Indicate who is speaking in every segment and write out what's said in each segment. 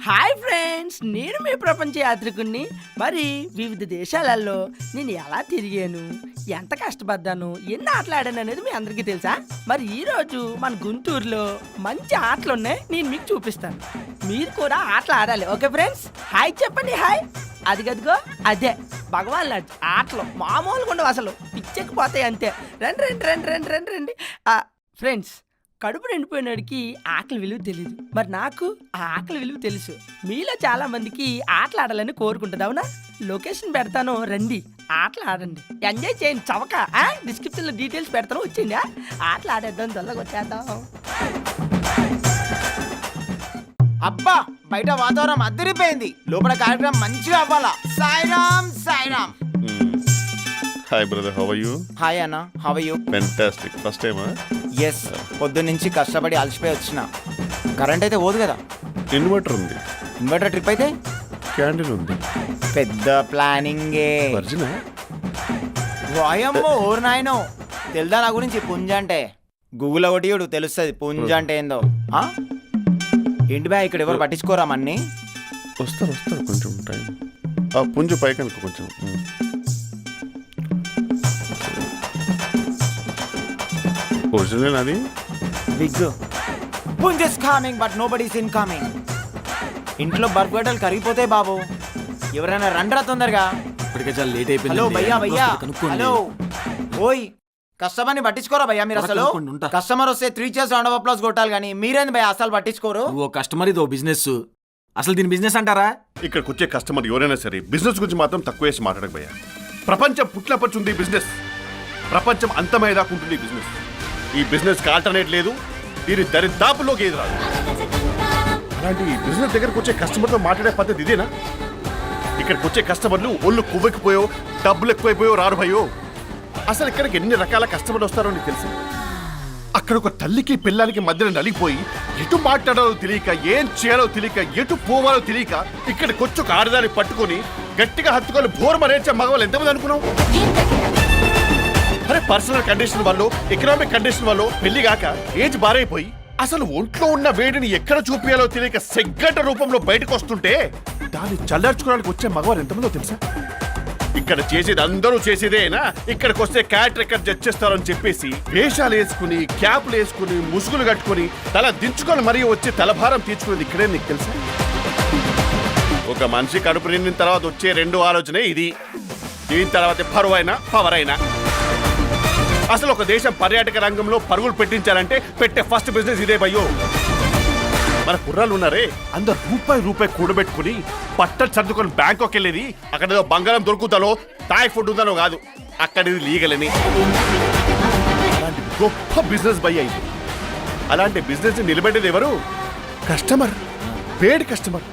Speaker 1: Hi friends, నేను మీ ప్రపంచ యాత్రికుణ్ణి. మరి వివిధ దేశాలలో నేను ఎలా తిరిగాను, ఎంత కష్టపడ్డాను, ఎన్ని ఆటలు ఆడాను అనేది మీ అందరికీ తెలుసా? మరి ఈరోజు మన గుంటూరులో మంచి ఆటలు ఉన్నాయి, నేను మీకు చూపిస్తాను. మీరు కూడా ఆటలు ఆడాలి. ఓకే ఫ్రెండ్స్, హాయ్ చెప్పండి. హాయ్. అదిగదిగో అదే భగవాన్ లాంటి ఆటలు మామూలుగా ఉండవు, అసలు పిచ్చెక్కిపోతాయి అంతే. రండి రండి రండి రండి రండి రండి. ఫ్రెండ్స్, కడుపు నిండిపోయినాడికి ఆకలి విలువ తెలియదు. మరి నాకు ఆ ఆకలి విలువ తెలుసు. మీలో చాలా మందికి ఆటలు ఆడాలని కోరుకుంటుంది, అవునా? లొకేషన్ పెడతాను, రండి ఆటలు ఆడండి, ఎంజాయ్ చేయండి. చవక డిస్క్రిప్షన్లో డీటెయిల్స్ పెడతాను, వచ్చిందా? ఆటలు ఆడేద్దాం, తొందరగా వచ్చేద్దాం.
Speaker 2: అబ్బా, బయట వాతావరణం అద్దరిపోయింది, లోపల కార్యక్రమం మంచిగా అవ్వాలా. Sairam Sairam.
Speaker 3: Hi brother, how are you?
Speaker 2: Hi అన్న, how are you?
Speaker 3: Fantastic. First time?
Speaker 2: Yes, పొద్దున్నుంచి కష్టపడి అలసిపోయి వచ్చిన. కరెంట్ అయితే పోదు కదా.
Speaker 3: ఇన్వర్టర్ ఉంది.
Speaker 2: ఇన్వర్టర్ ట్రిప్ అయితే
Speaker 3: క్యాండిల్ ఉంది.
Speaker 2: పెద్ద ప్లానింగే.
Speaker 3: వర్జినా?
Speaker 2: వాయమ్మో, ఓరు నాయనో, తెలుదా నా గురించి పుంజ అంటే? గూగుల్ ఒకటి తెలుస్తుంది పుంజ అంటే ఏందో. ఏంటి బా, ఇక్కడ ఎవరు పట్టించుకోరా మన్ని?
Speaker 3: వస్తారు కొంచెం టైం. పుంజు పైకి అనుకో కొంచెం. ఒరిజినల్ అది
Speaker 2: big punch is coming but nobody is in coming. ఇంట్లో బర్ఫ్ గడ్డలు కరిగిపోతాయి బాబు, ఎవరైనా రండ్రా తొందరగా.
Speaker 4: ఇప్పటికే చాలా లేట్ అయిపోయింది.
Speaker 2: హలో భయ్యా, భయ్యా, హలో. ఓయ్, కస్టమర్ని పట్టించుకోరా భయ్యా మీరు? అసలు కస్టమర్ వస్తే 3 cheers రౌండ్ ఆఫ్ అప్లాస్ కొట్టాలి, కానీ మీరేంది భయ్యా అసలు పట్టించుకోరు?
Speaker 4: ఓ కస్టమర్, ఇది ఓ బిజినెస్. అసలు దీని బిజినెస్ అంటారా?
Speaker 3: ఇక్కడికి వచ్చే కస్టమర్ ఎవరైనా సరే బిజినెస్ గురించి మాత్రం తక్కువ వేసి మాట్లాడకపోయా. ప్రపంచం పుట్లపచ్చుంది బిజినెస్, ప్రపంచం అంతమయ్యేదాకుంటుంది బిజినెస్. ఈ బిజినెస్ కి ఆల్టర్నేట్ లేదు, దీని దరిదాపులోకి ఏది రాదు. అలాంటి ఈ బిజినెస్ దగ్గరకు వచ్చే కస్టమర్తో మాట్లాడే పద్ధతి ఇదేనా? ఇక్కడికి వచ్చే కస్టమర్లు ఒళ్ళు కొవ్వెక్కిపోయో, డబ్బులు ఎక్కువైపోయో రారు భయో. అసలు ఇక్కడికి ఎన్ని రకాల కస్టమర్లు వస్తారో నీకు తెలుసు? అక్కడ ఒక తల్లికి పిల్లలకి మధ్యన నలిగిపోయి ఎటు మాట్లాడాలో తెలియక, ఏం చేయాలో తెలియక, ఎటు పోవాలో తెలియక ఇక్కడికి వచ్చి ఒక ఆడదాన్ని పట్టుకొని గట్టిగా హత్తుకొని బోర్మరేర్చే మగవాళ్ళు ఎంతమంది అనుకున్నావు? అరే, పర్సనల్ కండిషన్ వల్ల, ఎకనామిక్ కండిషన్ వల్ల పెళ్లి కాక ఏజ్ బారైపోయి అసలు ఒంట్లో ఉన్న వేడిని ఎక్కడ చూపించాలో తెలియక సెగ్గంట రూపంలో బయటకు వస్తుంటే దాన్ని చల్లార్చుకోవడానికి వచ్చే మగవారు ఎంతమందో తెలుసా? ఇక్కడ చేసేది అందరూ చేసేదేనా? ఇక్కడికి వస్తే క్యాట్ రికార్డ్ జడ్జ్ చేస్తారని చెప్పేసి వేషాలు వేసుకుని, క్యాప్లు వేసుకుని, ముసుగులు కట్టుకుని, తల దించుకొని మరీ వచ్చి తలభారం తీర్చుకునేది ఇక్కడే. నీకు తెలుసా? ఒక మనిషి కడుపు నిండిన తర్వాత వచ్చే రెండో ఆలోచనే ఇది. దీని తర్వాత పరువైనా పవర్ అయినా. అసలు ఒక దేశం పర్యాటక రంగంలో పరుగులు పెట్టించాలంటే పెట్టే ఫస్ట్ బిజినెస్ ఇదే భయ్యో. మన కుర్రాళ్ళు ఉన్నారే, అందరు రూపాయి కూడబెట్టుకుని పట్టలు సర్దుకొని బ్యాంకాక్ వెళ్ళేది అక్కడ ఏదో బంగారం దొరుకుతానో, థాయ్ ఫుడ్ ఉందనో కాదు, అక్కడ ఇది లీగలని. అలాంటి గొప్ప బిజినెస్ భయ్య ఇది. అలాంటి బిజినెస్ నిలబెట్టేది ఎవరు? కస్టమర్, పేడ్ కస్టమర్.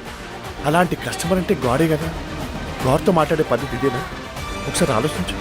Speaker 3: అలాంటి కస్టమర్ అంటే గాడే కదా. గాడ్తో మాట్లాడే పద్ధతి ఇదేనా? ఒకసారి ఆలోచించు.